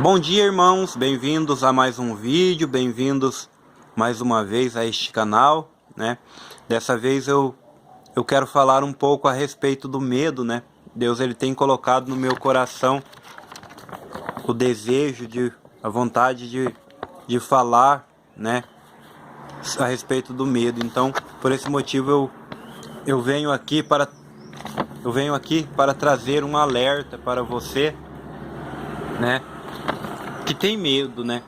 Bom dia, irmãos, bem-vindos a mais um vídeo, bem-vindos mais uma vez a este canal, né? Dessa vez eu quero falar um pouco a respeito do medo, né? Deus ele tem colocado no meu coração o desejo, a vontade de falar, né? A respeito do medo. Então, por esse motivo eu venho aqui para trazer um alerta para você, né? Que tem medo, né?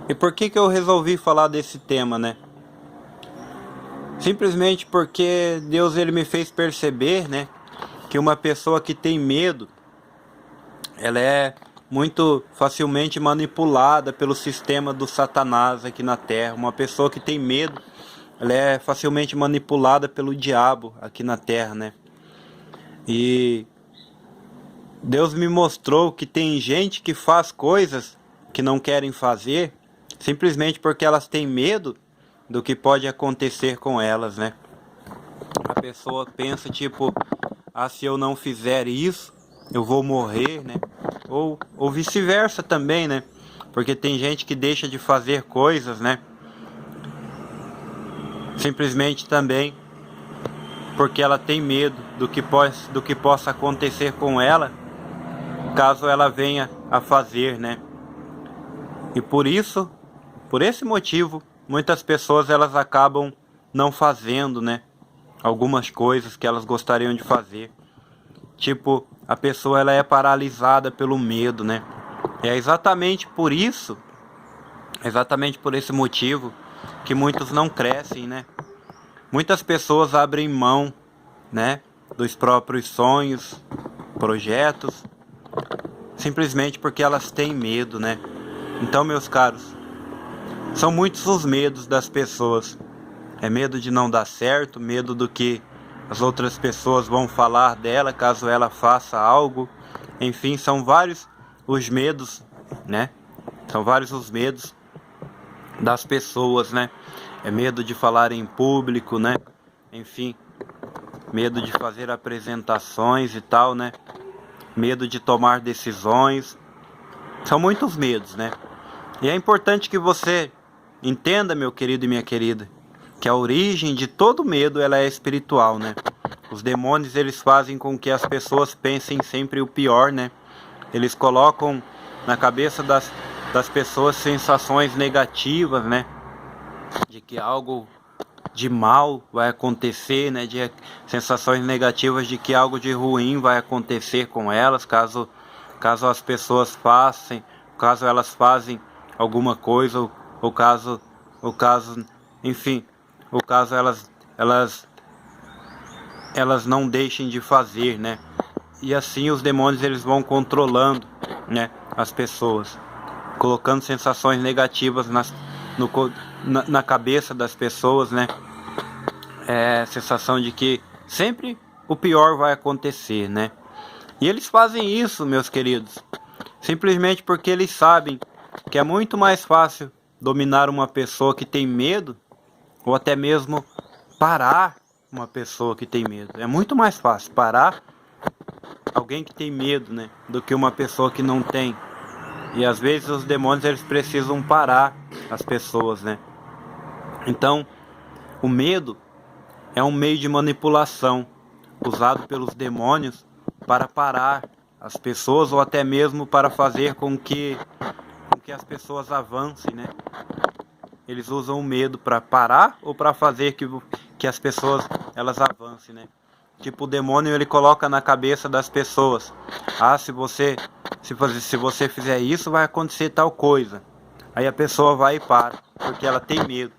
E por que eu resolvi falar desse tema, né? Simplesmente porque Deus ele me fez perceber, né, que uma pessoa que tem medo, ela é muito facilmente manipulada pelo sistema do Satanás aqui na Terra. Uma pessoa que tem medo, ela é facilmente manipulada pelo diabo aqui na Terra, né? E Deus me mostrou que tem gente que faz coisas que não querem fazer, simplesmente porque elas têm medo do que pode acontecer com elas, né? A pessoa pensa tipo, se eu não fizer isso, eu vou morrer, né? Ou vice-versa também, né? Porque tem gente que deixa de fazer coisas, né? Simplesmente também porque ela tem medo do que possa acontecer com ela, caso ela venha a fazer, né? E por esse motivo, muitas pessoas elas acabam não fazendo, né? Algumas coisas que elas gostariam de fazer. Tipo, a pessoa ela é paralisada pelo medo, né? É exatamente por isso, exatamente por esse motivo, que muitos não crescem, né? Muitas pessoas abrem mão, né? Dos próprios sonhos, projetos, simplesmente porque elas têm medo, né? Então, meus caros, são muitos os medos das pessoas. É medo de não dar certo, medo do que as outras pessoas vão falar dela caso ela faça algo. Enfim, são vários os medos, né? São vários os medos das pessoas, né? É medo de falar em público, né? Enfim, medo de fazer apresentações e tal, né? Medo de tomar decisões. São muitos medos, né? E é importante que você entenda, meu querido e minha querida, que a origem de todo medo ela é espiritual, né? Os demônios eles fazem com que as pessoas pensem sempre o pior, né? Eles colocam na cabeça das pessoas sensações negativas, né? De que algo de mal vai acontecer, né? De sensações negativas de que algo de ruim vai acontecer com elas, caso as pessoas façam, caso elas fazem alguma coisa, ou caso, enfim, ou caso elas não deixem de fazer, né? E assim os demônios eles vão controlando, né, as pessoas, colocando sensações negativas na cabeça das pessoas, né? Sensação de que sempre o pior vai acontecer, né? E eles fazem isso, meus queridos, simplesmente porque eles sabem que é muito mais fácil dominar uma pessoa que tem medo, ou até mesmo parar uma pessoa que tem medo. É muito mais fácil parar alguém que tem medo, né, do que uma pessoa que não tem. E às vezes os demônios eles precisam parar as pessoas, né? Então, o medo é um meio de manipulação usado pelos demônios para parar as pessoas ou até mesmo para fazer com que as pessoas avancem, né? Eles usam o medo para parar ou para fazer que as pessoas elas avancem, né? Tipo, o demônio ele coloca na cabeça das pessoas: se você fizer isso vai acontecer tal coisa. Aí a pessoa vai e para, porque ela tem medo.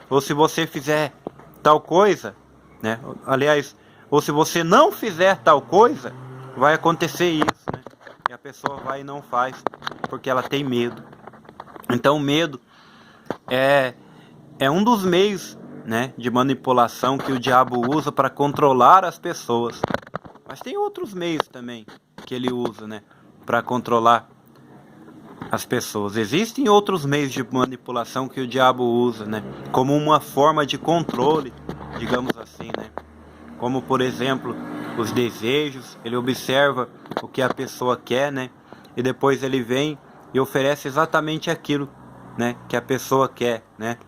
Ou se você fizer tal coisa, né? Aliás, ou se você não fizer tal coisa, vai acontecer isso, né? E a pessoa vai e não faz, porque ela tem medo. Então o medo é um dos meios, né, de manipulação que o diabo usa para controlar as pessoas. Mas tem outros meios também que ele usa, né, para controlar as pessoas. Existem outros meios de manipulação que o diabo usa, né, como uma forma de controle, digamos assim, né? Como por exemplo, os desejos. Ele observa o que a pessoa quer, né? e depois ele vem e oferece exatamente aquilo, né, que a pessoa quer, né?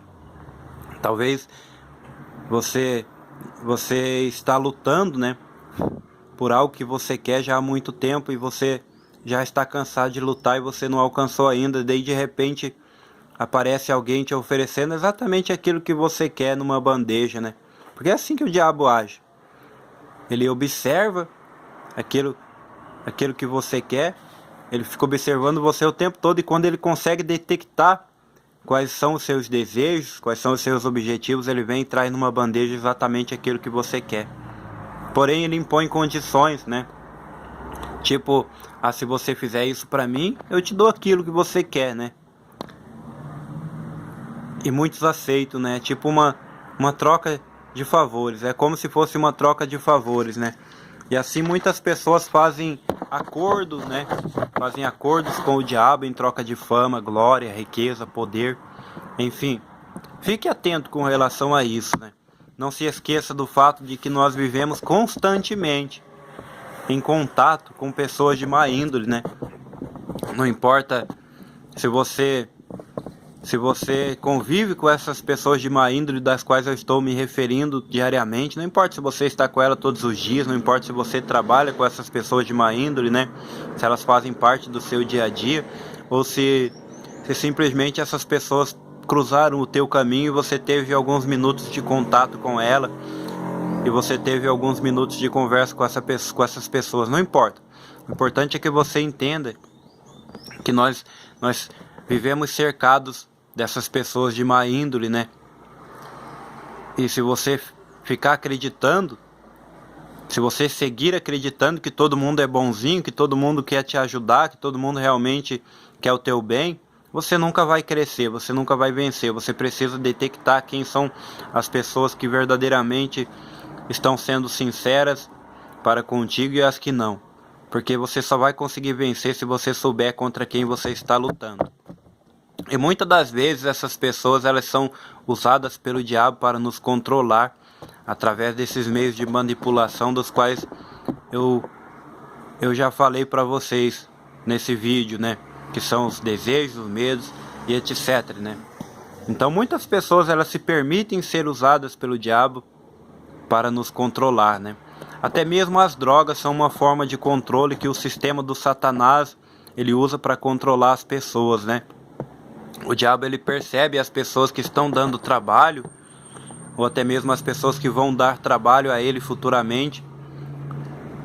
Talvez você está lutando, né, por algo que você quer já há muito tempo e você já está cansado de lutar e você não alcançou ainda, daí de repente aparece alguém te oferecendo exatamente aquilo que você quer numa bandeja, né? Porque é assim que o diabo age. Ele observa aquilo que você quer, ele fica observando você o tempo todo, e quando ele consegue detectar quais são os seus desejos, quais são os seus objetivos, ele vem e traz numa bandeja exatamente aquilo que você quer. Porém, ele impõe condições, né? Tipo, se você fizer isso pra mim, eu te dou aquilo que você quer, né? E muitos aceitam, né? Tipo uma troca de favores. É como se fosse uma troca de favores, né? E assim muitas pessoas fazem acordos, né? Fazem acordos com o diabo em troca de fama, glória, riqueza, poder. Enfim, fique atento com relação a isso, né? Não se esqueça do fato de que nós vivemos constantemente em contato com pessoas de má índole, né? Não importa se você convive com essas pessoas de má índole das quais eu estou me referindo diariamente, não importa se você está com ela todos os dias, não importa se você trabalha com essas pessoas de má índole, né? Se elas fazem parte do seu dia a dia, ou se simplesmente essas pessoas cruzaram o teu caminho e você teve alguns minutos de contato com ela, e você teve alguns minutos de conversa com essas pessoas, não importa. O importante é que você entenda que nós vivemos cercados dessas pessoas de má índole, né? E se você ficar acreditando, se você seguir acreditando que todo mundo é bonzinho, que todo mundo quer te ajudar, que todo mundo realmente quer o teu bem, você nunca vai crescer, você nunca vai vencer. Você precisa detectar quem são as pessoas que verdadeiramente estão sendo sinceras para contigo e as que não. Porque você só vai conseguir vencer se você souber contra quem você está lutando. E muitas das vezes essas pessoas, elas são usadas pelo diabo para nos controlar através desses meios de manipulação dos quais eu já falei para vocês nesse vídeo, né? Que são os desejos, os medos e etc, né? Então muitas pessoas, elas se permitem ser usadas pelo diabo para nos controlar, né? Até mesmo as drogas são uma forma de controle que o sistema do Satanás ele usa para controlar as pessoas, né? O diabo ele percebe as pessoas que estão dando trabalho, ou até mesmo as pessoas que vão dar trabalho a ele futuramente.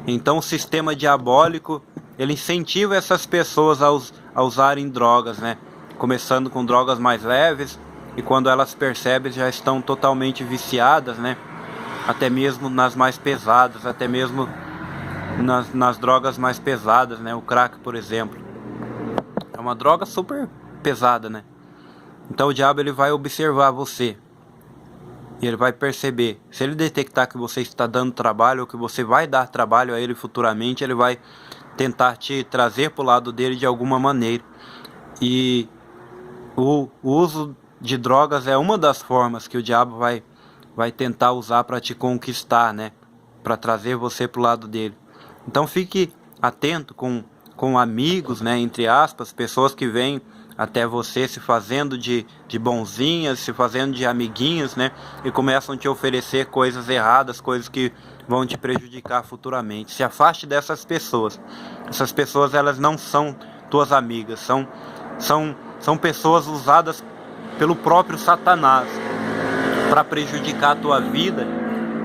Então o sistema diabólico ele incentiva essas pessoas a usarem drogas, né? Começando com drogas mais leves, e quando elas percebem já estão totalmente viciadas, né? Até mesmo nas mais pesadas, até mesmo nas drogas mais pesadas, né? O crack, por exemplo, é uma droga super pesada, né? Então o diabo ele vai observar você e ele vai perceber. Se ele detectar que você está dando trabalho ou que você vai dar trabalho a ele futuramente, ele vai tentar te trazer para o lado dele de alguma maneira. E o uso de drogas é uma das formas que o diabo vai tentar usar para te conquistar, né? Para trazer você para o lado dele. Então fique atento com amigos, né? Entre aspas, pessoas que vêm até você se fazendo de bonzinhas, se fazendo de amiguinhos, né? E começam a te oferecer coisas erradas, coisas que vão te prejudicar futuramente. Se afaste dessas pessoas. Essas pessoas, elas não são tuas amigas, são pessoas usadas pelo próprio Satanás para prejudicar a tua vida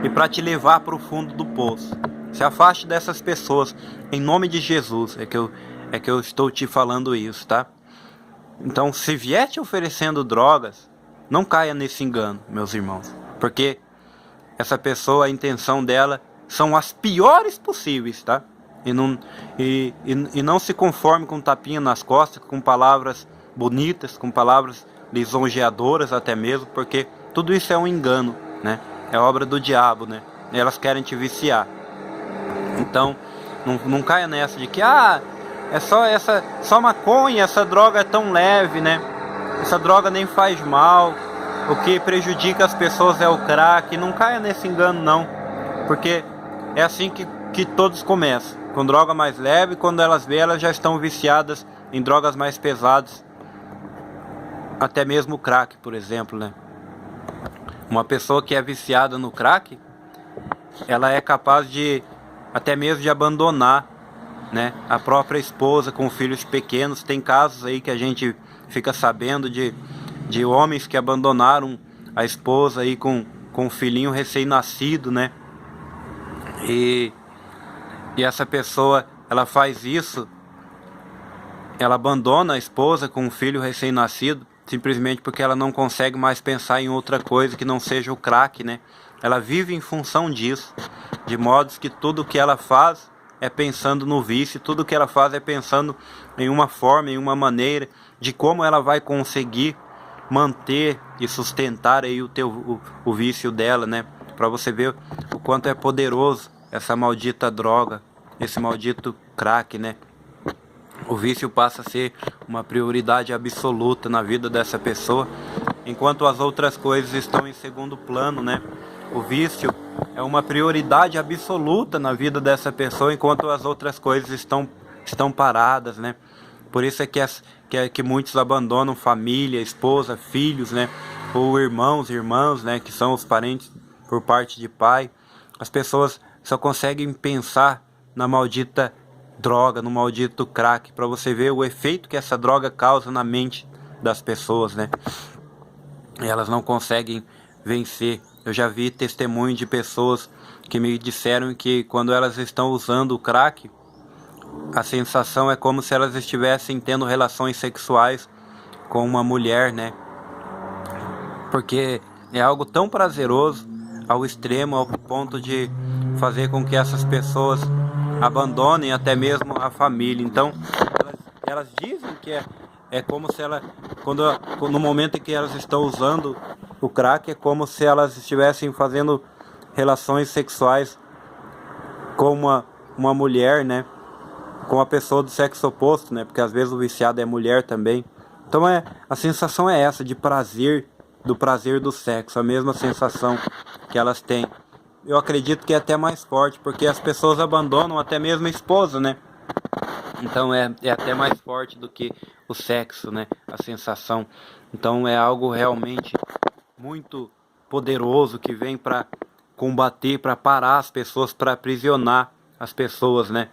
e para te levar para o fundo do poço. Se afaste dessas pessoas, em nome de Jesus, é que eu estou te falando isso, tá? Então, se vier te oferecendo drogas, não caia nesse engano, meus irmãos. Porque essa pessoa, a intenção dela são as piores possíveis, tá? E não se conforme com tapinha nas costas, com palavras bonitas, com palavras lisonjeadoras até mesmo, porque tudo isso é um engano, né? É obra do diabo, né? Elas querem te viciar. Então, não caia nessa de que é só maconha, essa droga é tão leve, né? Essa droga nem faz mal. O que prejudica as pessoas é o crack. Não caia nesse engano, não. Porque é assim que todos começam. com droga mais leve, quando elas vê, elas já estão viciadas em drogas mais pesadas, até mesmo o crack, por exemplo, né? Uma pessoa que é viciada no crack, ela é capaz de até mesmo de abandonar, né, a própria esposa com filhos pequenos. Tem casos aí que a gente fica sabendo de homens que abandonaram a esposa aí com um filhinho recém-nascido, né? E essa pessoa, ela faz isso, ela abandona a esposa com um filho recém-nascido, simplesmente porque ela não consegue mais pensar em outra coisa que não seja o crack, né? Ela vive em função disso, de modos que tudo que ela faz é pensando no vício, tudo que ela faz é pensando em uma forma, em uma maneira de como ela vai conseguir manter e sustentar aí o vício dela, né? Para você ver o quanto é poderoso essa maldita droga, esse maldito crack, né? O vício passa a ser uma prioridade absoluta na vida dessa pessoa, enquanto as outras coisas estão em segundo plano, né? O vício é uma prioridade absoluta na vida dessa pessoa, enquanto as outras coisas estão paradas, né? Por isso é que muitos abandonam família, esposa, filhos, né? Ou irmãos, né? Que são os parentes por parte de pai. As pessoas só conseguem pensar na maldita droga, no maldito crack, para você ver o efeito que essa droga causa na mente das pessoas, né? E elas não conseguem vencer. Eu já vi testemunho de pessoas que me disseram que quando elas estão usando o crack, a sensação é como se elas estivessem tendo relações sexuais com uma mulher, né? Porque é algo tão prazeroso ao extremo, ao ponto de fazer com que essas pessoas abandonem até mesmo a família. Então, elas dizem que é como se no momento em que elas estão usando o crack, é como se elas estivessem fazendo relações sexuais com uma mulher, né? Com a pessoa do sexo oposto, né? Porque às vezes o viciado é mulher também. Então a sensação é essa, de prazer, do prazer do sexo, a mesma sensação que elas têm. Eu acredito que é até mais forte, porque as pessoas abandonam até mesmo a esposa, né? Então é até mais forte do que o sexo, né? A sensação. Então é algo realmente muito poderoso que vem para combater, para parar as pessoas, para aprisionar as pessoas, né?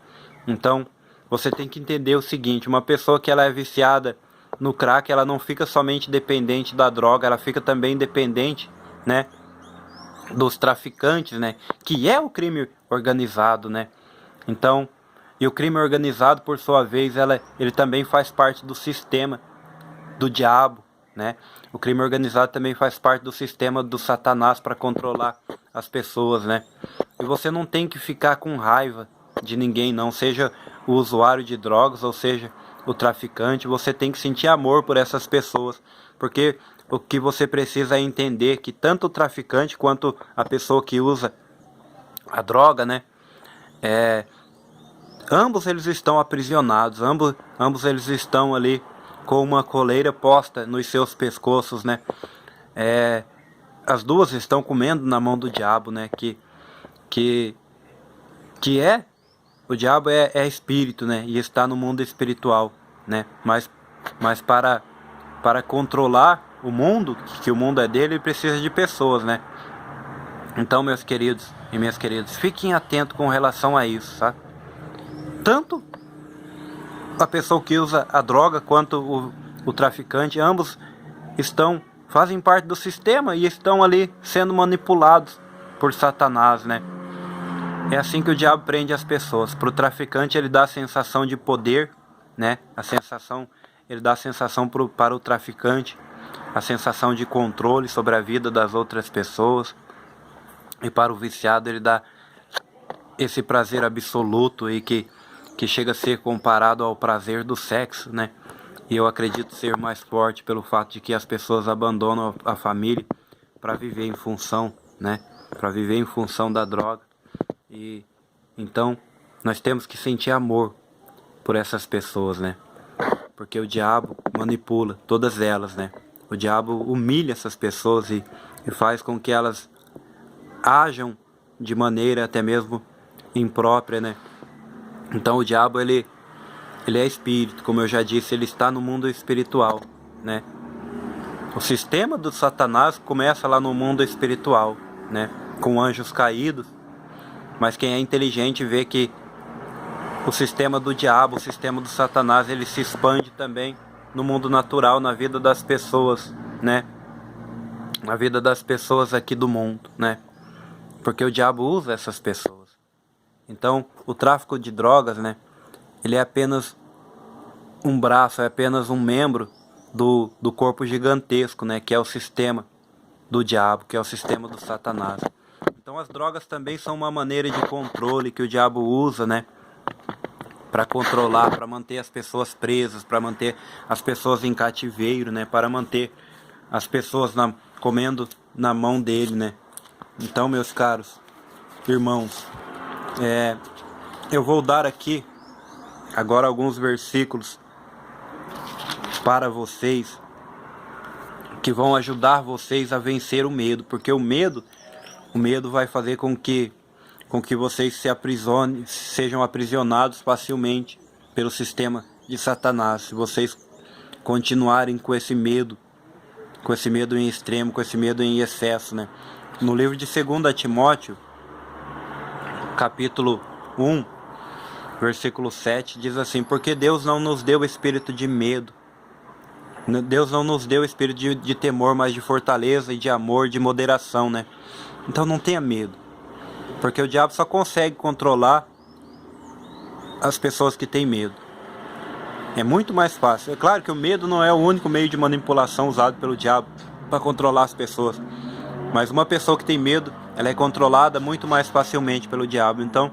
Então você tem que entender o seguinte: uma pessoa que ela é viciada no crack, ela não fica somente dependente da droga, ela fica também dependente, né, dos traficantes, né, que é o crime organizado, né? Então, e o crime organizado, por sua vez, ele também faz parte do sistema do diabo, né? O crime organizado também faz parte do sistema do Satanás para controlar as pessoas, né? E você não tem que ficar com raiva de ninguém, não, seja o usuário de drogas ou seja o traficante. Você tem que sentir amor por essas pessoas, porque o que você precisa é entender que tanto o traficante quanto a pessoa que usa a droga, né, ambos eles estão aprisionados, ambos eles estão ali com uma coleira posta nos seus pescoços, né? As duas estão comendo na mão do diabo, né? O diabo é espírito, né? E está no mundo espiritual, né? Mas para controlar o mundo, que o mundo é dele, ele precisa de pessoas, né? Então, meus queridos e minhas queridas, fiquem atentos com relação a isso, tá? Tanto a pessoa que usa a droga quanto o traficante, ambos fazem parte do sistema e estão ali sendo manipulados por Satanás, né? É assim que o diabo prende as pessoas. Para o traficante, ele dá a sensação de poder, né? Ele dá a sensação para o traficante, a sensação de controle sobre a vida das outras pessoas. E para o viciado, ele dá esse prazer absoluto aí que chega a ser comparado ao prazer do sexo, né? E eu acredito ser mais forte pelo fato de que as pessoas abandonam a família para viver em função, né? Para viver em função da droga. E então nós temos que sentir amor por essas pessoas, né? Porque o diabo manipula todas elas, né? O diabo humilha essas pessoas e faz com que elas ajam de maneira até mesmo imprópria, né? Então o diabo ele é espírito, como eu já disse, ele está no mundo espiritual, né? O sistema do Satanás começa lá no mundo espiritual, né? Com anjos caídos, mas quem é inteligente vê que o sistema do diabo, o sistema do Satanás, ele se expande também no mundo natural, na vida das pessoas, né? Na vida das pessoas aqui do mundo, né? Porque o diabo usa essas pessoas. Então, o tráfico de drogas, né? Ele é apenas um braço, é apenas um membro do corpo gigantesco, né? Que é o sistema do diabo, que é o sistema do Satanás. Então, as drogas também são uma maneira de controle que o diabo usa, né? Para controlar, para manter as pessoas presas, para manter as pessoas em cativeiro, né? Para manter as pessoas comendo na mão dele, né? Então, meus caros irmãos, eu vou dar aqui agora alguns versículos para vocês que vão ajudar vocês a vencer o medo, porque o medo vai fazer com que vocês sejam aprisionados facilmente pelo sistema de Satanás. Se vocês continuarem com esse medo em extremo, com esse medo em excesso, né? No livro de 2 Timóteo, capítulo 1, versículo 7, diz assim: porque Deus não nos deu espírito de medo, Deus não nos deu espírito de temor, mas de fortaleza e de amor, de moderação, né? Então não tenha medo, porque o diabo só consegue controlar as pessoas que têm medo. É muito mais fácil. É claro que o medo não é o único meio de manipulação usado pelo diabo para controlar as pessoas, mas uma pessoa que tem medo, ela é controlada muito mais facilmente pelo diabo. Então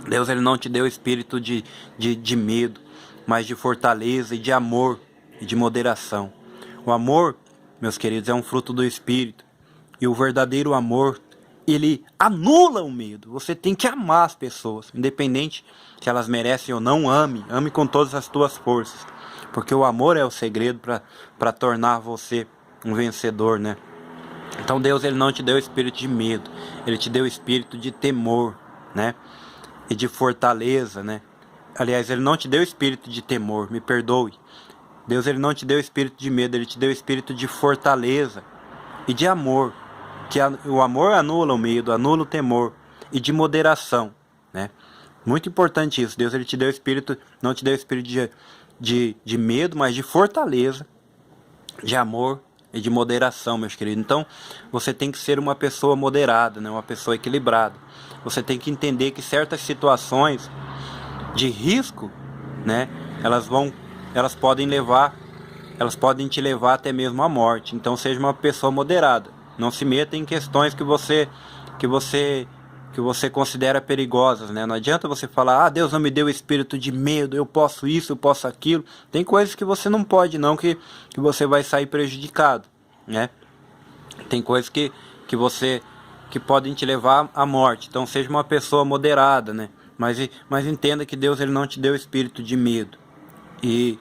Deus ele não te deu espírito de medo, mas de fortaleza e de amor e de moderação. O amor, meus queridos, é um fruto do Espírito. E o verdadeiro amor, ele anula o medo. Você tem que amar as pessoas, independente se elas merecem ou não. Ame com todas as tuas forças. Porque o amor é o segredo para tornar você um vencedor, né? Então Deus ele não te deu espírito de medo. Ele te deu espírito de temor, né? E de fortaleza, né? Aliás, ele não te deu espírito de temor, me perdoe. Deus ele não te deu espírito de medo, ele te deu espírito de fortaleza e de amor. O amor anula o medo, anula o temor, e de moderação, né? Muito importante isso. Deus ele te deu espírito, não te deu espírito de medo, mas de fortaleza, de amor e de moderação, meus queridos. Então, você tem que ser uma pessoa moderada, né? Uma pessoa equilibrada. Você tem que entender que certas situações de risco, né? Elas podem te levar até mesmo à morte. Então, seja uma pessoa moderada. Não se meta em questões que você considera perigosas, né? Não adianta você falar: Deus não me deu espírito de medo, eu posso isso, eu posso aquilo. Tem coisas que você não pode não, que você vai sair prejudicado, né? Tem coisas que podem te levar à morte. Então seja uma pessoa moderada, né? Mas entenda que Deus ele não te deu espírito de medo. E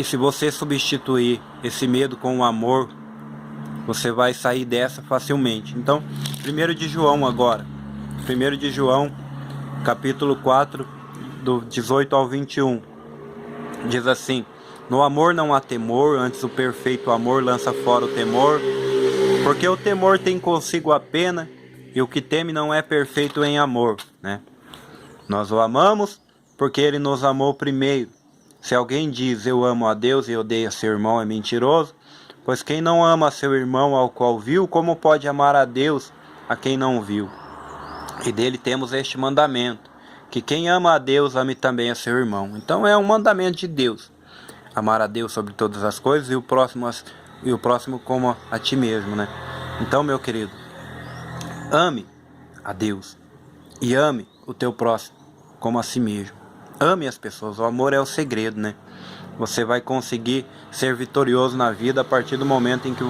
se você substituir esse medo com o amor, você vai sair dessa facilmente. Então, 1 de João agora. 1 de João, capítulo 4, do 18 ao 21. Diz assim: no amor não há temor, antes o perfeito amor lança fora o temor. Porque o temor tem consigo a pena, e o que teme não é perfeito em amor, né? Nós o amamos porque ele nos amou primeiro. Se alguém diz eu amo a Deus e odeia seu irmão, é mentiroso. Pois quem não ama seu irmão ao qual viu, como pode amar a Deus a quem não viu? E dele temos este mandamento, que quem ama a Deus, ame também a seu irmão. Então é um mandamento de Deus, amar a Deus sobre todas as coisas e o próximo como a ti mesmo, né? Então, meu querido, ame a Deus e ame o teu próximo como a si mesmo. Ame as pessoas. O amor é o segredo, né? Você vai conseguir ser vitorioso na vida a partir do momento em que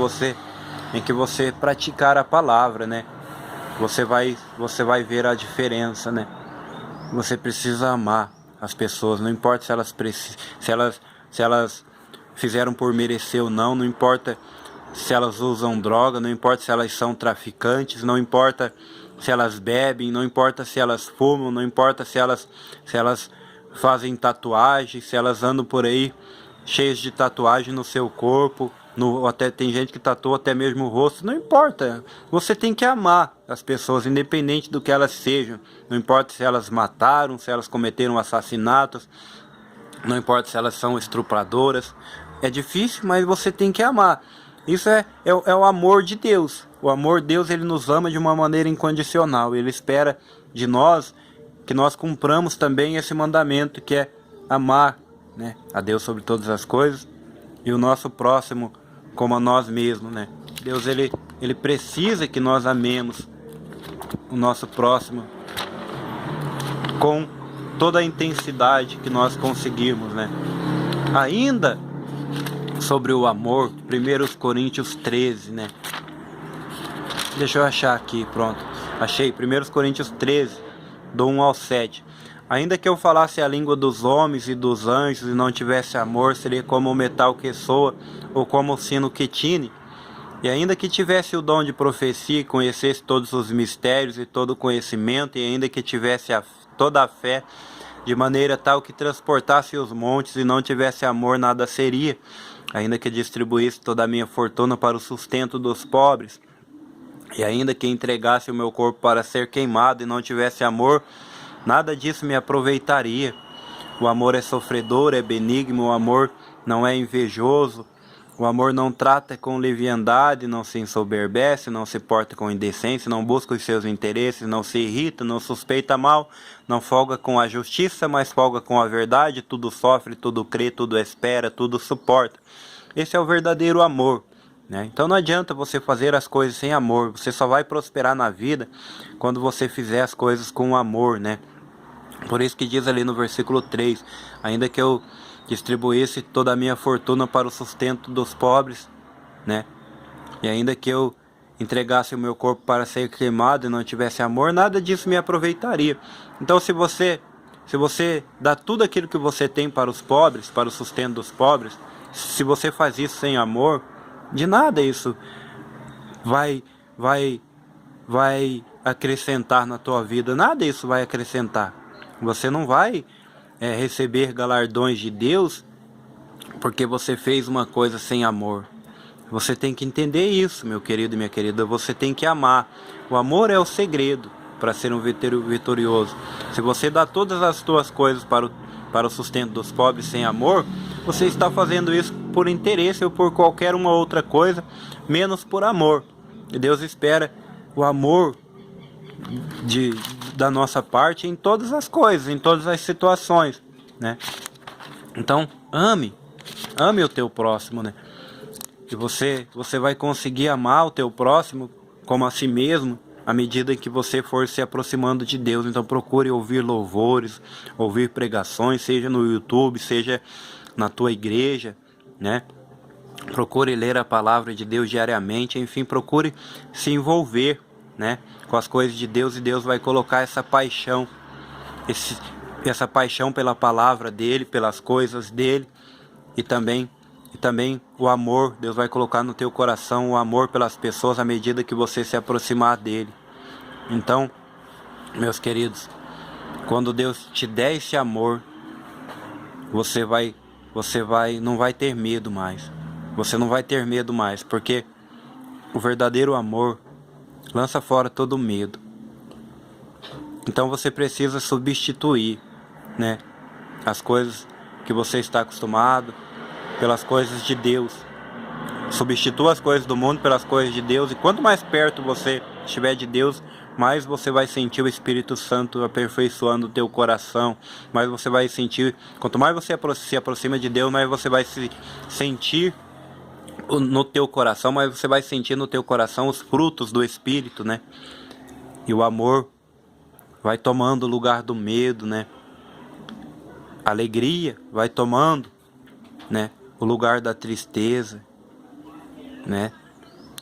você praticar a palavra, né? Você vai ver a diferença, né? Você precisa amar as pessoas, não importa se elas fizeram por merecer ou não, não importa se elas usam droga, não importa se elas são traficantes, não importa se elas bebem, não importa se elas fumam, não importa se elas fazem tatuagem, se elas andam por aí cheias de tatuagem no seu corpo, até tem gente que tatua até mesmo o rosto, não importa. Você tem que amar as pessoas, independente do que elas sejam. Não importa se elas mataram, se elas cometeram assassinatos, não importa se elas são estupradoras. É difícil, mas você tem que amar. Isso é o amor de Deus. O amor de Deus, ele nos ama de uma maneira incondicional. Ele espera de nós que nós cumpramos também esse mandamento, que é amar, né, a Deus sobre todas as coisas e o nosso próximo como a nós mesmos, né? Deus, ele precisa que nós amemos o nosso próximo com toda a intensidade que nós conseguirmos, né? Ainda sobre o amor, 1 Coríntios 13, né? Deixa eu achar aqui, pronto. Achei, 1 Coríntios 13, do 1 ao 7. Ainda que eu falasse a língua dos homens e dos anjos e não tivesse amor, seria como o metal que soa ou como o sino que tine. E ainda que tivesse o dom de profecia e conhecesse todos os mistérios e todo o conhecimento, e ainda que tivesse toda a fé, de maneira tal que transportasse os montes e não tivesse amor, nada seria. Ainda que distribuísse toda a minha fortuna para o sustento dos pobres, e ainda que entregasse o meu corpo para ser queimado e não tivesse amor, nada disso me aproveitaria. O amor é sofredor, é benigno, o amor não é invejoso, o amor não trata com leviandade, não se ensoberbece, não se porta com indecência, não busca os seus interesses, não se irrita, não suspeita mal, não folga com a justiça, mas folga com a verdade, tudo sofre, tudo crê, tudo espera, tudo suporta. Esse é o verdadeiro amor, né? Então não adianta você fazer as coisas sem amor, você só vai prosperar na vida quando você fizer as coisas com amor, né? Por isso que diz ali no versículo 3, ainda que eu distribuísse toda a minha fortuna para o sustento dos pobres, né? E ainda que eu entregasse o meu corpo para ser queimado e não tivesse amor, nada disso me aproveitaria. Então se você dá tudo aquilo que você tem para os pobres, para o sustento dos pobres, se você faz isso sem amor, de nada isso vai acrescentar na tua vida, nada isso vai acrescentar. Você não vai receber galardões de Deus porque você fez uma coisa sem amor. Você tem que entender isso, meu querido e minha querida. Você tem que amar. O amor é o segredo para ser um vitorioso. Se você dá todas as tuas coisas para o sustento dos pobres sem amor, você está fazendo isso por interesse ou por qualquer uma outra coisa, menos por amor. E Deus espera o amor da nossa parte em todas as coisas, em todas as situações, né? Então, ame o teu próximo, né? E você vai conseguir amar o teu próximo como a si mesmo à medida que você for se aproximando de Deus. Então procure ouvir louvores, ouvir pregações, seja no YouTube, seja na tua igreja, né? Procure ler a palavra de Deus diariamente, enfim, procure se envolver, né, com as coisas de Deus, e Deus vai colocar essa paixão, essa paixão pela palavra dele, pelas coisas dele, e também o amor. Deus vai colocar no teu coração o amor pelas pessoas à medida que você se aproximar dele. Então, meus queridos, quando Deus te der esse amor, você não vai ter medo mais. Você não vai ter medo mais, porque o verdadeiro amor lança fora todo medo. Então você precisa substituir, né, as coisas que você está acostumado pelas coisas de Deus. Substitua as coisas do mundo pelas coisas de Deus, e quanto mais perto você estiver de Deus, mais você vai sentir o Espírito Santo aperfeiçoando o teu coração, mais você vai sentir, quanto mais você se aproxima de Deus, mais você vai se sentir no teu coração, mas você vai sentir no teu coração os frutos do Espírito, né? E o amor vai tomando o lugar do medo, né? A alegria vai tomando, né, o lugar da tristeza, né?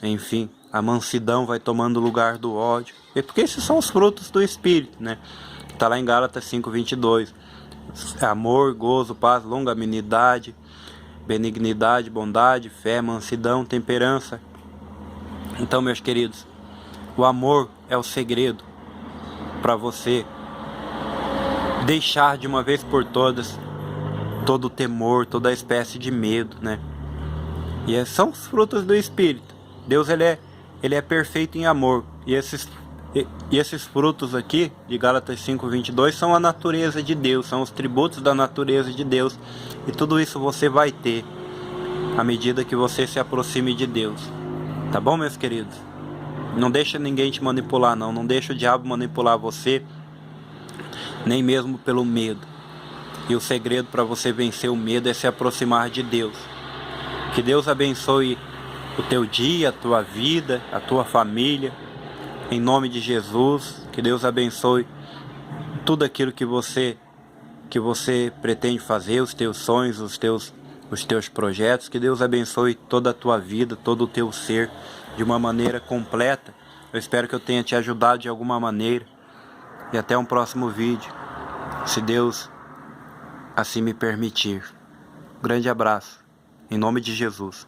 Enfim, a mansidão vai tomando o lugar do ódio. Porque esses são os frutos do Espírito, né? Está lá em Gálatas 5:22. Amor, gozo, paz, longanimidade, benignidade, bondade, fé, mansidão, temperança. Então, meus queridos, o amor é o segredo para você deixar de uma vez por todas todo o temor, toda a espécie de medo, né? E são os frutos do Espírito. Deus ele é perfeito em amor. E esses frutos aqui, de Gálatas 5:22, são a natureza de Deus, são os tributos da natureza de Deus. E tudo isso você vai ter à medida que você se aproxime de Deus. Tá bom, meus queridos? Não deixa ninguém te manipular, não. Não deixa o diabo manipular você, nem mesmo pelo medo. E o segredo para você vencer o medo é se aproximar de Deus. Que Deus abençoe o teu dia, a tua vida, a tua família. Em nome de Jesus, que Deus abençoe tudo aquilo que você pretende fazer, os teus sonhos, os teus projetos. Que Deus abençoe toda a tua vida, todo o teu ser, de uma maneira completa. Eu espero que eu tenha te ajudado de alguma maneira. E até um próximo vídeo, se Deus assim me permitir. Grande abraço, em nome de Jesus.